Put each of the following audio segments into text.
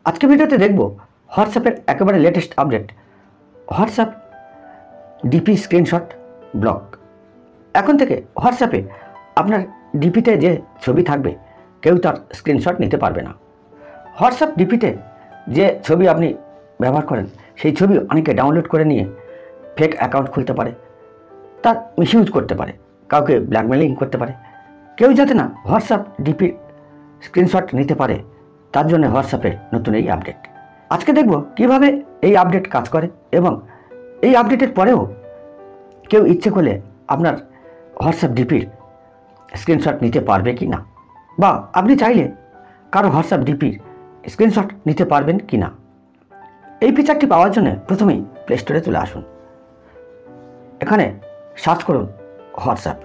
আজকে ভিডিওতে দেখব হোয়াটসঅ্যাপের একেবারে latest update, WhatsApp DP screenshot block. এখন থেকে হোয়াটসঅ্যাপে আপনার ডিপিতে যে ছবি থাকবে কেউ তার স্ক্রিনশট নিতে পারবে না। হোয়াটসঅ্যাপ ডিপিতে যে ছবি আপনি ব্যবহার করেন সেই ছবি অনেকে ডাউনলোড করে নিয়ে ফেক অ্যাকাউন্ট খুলতে পারে, তার মিসইউজ করতে পারে, কাউকে ব্ল্যাকমেলিং করতে পারে। কেউ যাতে না হোয়াটসঅ্যাপ ডিপি স্ক্রিনশট নিতে পারে তার জন্য হোয়াটসঅ্যাপের নতুন এই আপডেট। আজকে দেখব কিভাবে এই আপডেট কাজ করে এবং এই আপডেটের পরেও কেউ ইচ্ছে করলে আপনার হোয়াটসঅ্যাপ ডিপির স্ক্রিনশট নিতে পারবে কি না, বা আপনি চাইলে কারো হোয়াটসঅ্যাপ ডিপির স্ক্রিনশট নিতে পারবেন কি না। এই ফিচারটি পাওয়ার জন্য প্রথমেই প্লে স্টোরে চলে আসুন। এখানে সার্চ করুন হোয়াটসঅ্যাপ।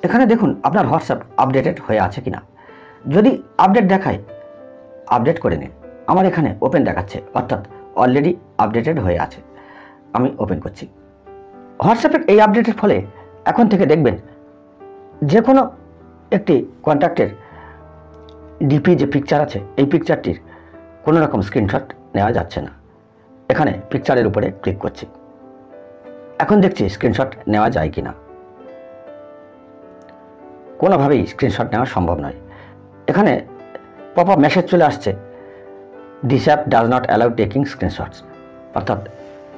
এখানে দেখুন আপনার হোয়াটসঅ্যাপ আপডেটেড হয়ে আছে কিনা। যদি আপডেট দেখায় আপডেট করে নিন। আমার এখানে ওপেন দেখাচ্ছে, অর্থাৎ অলরেডি আপডেটেড হয়ে আছে। আমি ওপেন করছি। হোয়াটসঅ্যাপের এই আপডেটের ফলে এখন থেকে দেখবেন যে কোনো একটি কন্ট্যাক্টের ডিপি যে পিকচার আছে এই পিকচারটির কোনো রকম স্ক্রিনশট নেওয়া যাচ্ছে না। এখানে পিকচারের উপরে ক্লিক করছি। এখন দেখছি স্ক্রিনশট নেওয়া যায় কি না। কোনোভাবেই স্ক্রিনশট নেওয়া সম্ভব নয়। এখানে পপ আপ মেসেজ চলে আসছে, this app does not allow taking screenshots, অর্থাৎ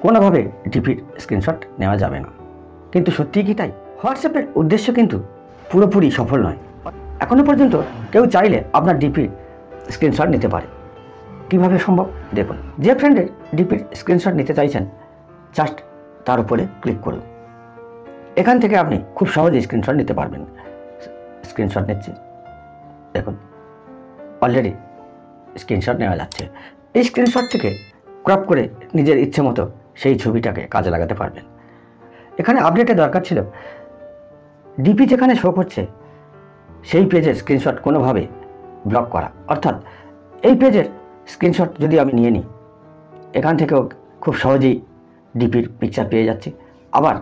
কোনোভাবে ডিপির স্ক্রিনশট নেওয়া যাবে না। কিন্তু সত্যিই কি তাই? হোয়াটসঅ্যাপের উদ্দেশ্য কিন্তু পুরোপুরি সফল নয়। এখনও পর্যন্ত কেউ চাইলে আপনার ডিপির স্ক্রিনশট নিতে পারে। কিভাবে সম্ভব দেখুন। যে ফ্রেন্ডের ডিপির স্ক্রিনশট নিতে চাইছেন জাস্ট তার উপরে ক্লিক করুন। এখান থেকে আপনি খুব সহজেই স্ক্রিনশট নিতে পারবেন। স্ক্রিনশট নিচ্ছি, দেখুন অলরেডি স্ক্রিনশট নেওয়া যাচ্ছে। এই স্ক্রিনশট থেকে ক্রপ করে নিজের ইচ্ছে মতো সেই ছবিটাকে কাজে লাগাতে পারবেন। এখানে আপডেটে দরকার ছিল ডিপি যেখানে শো করছে সেই পেজের স্ক্রিনশট কোনোভাবে ব্লক করা, অর্থাৎ এই পেজের স্ক্রিনশট যদি আমি নিয়ে নিই এখান থেকেও খুব সহজেই ডিপির পিকচার পেয়ে যাচ্ছি, আবার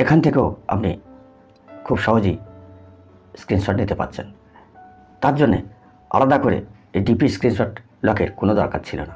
এখান থেকেও আপনি খুব সহজেই স্ক্রিনশট নিতে পারছেন। তার জন্যে আলাদা করে এই ডিপি স্ক্রিনশট লকের কোনো দরকার ছিল না।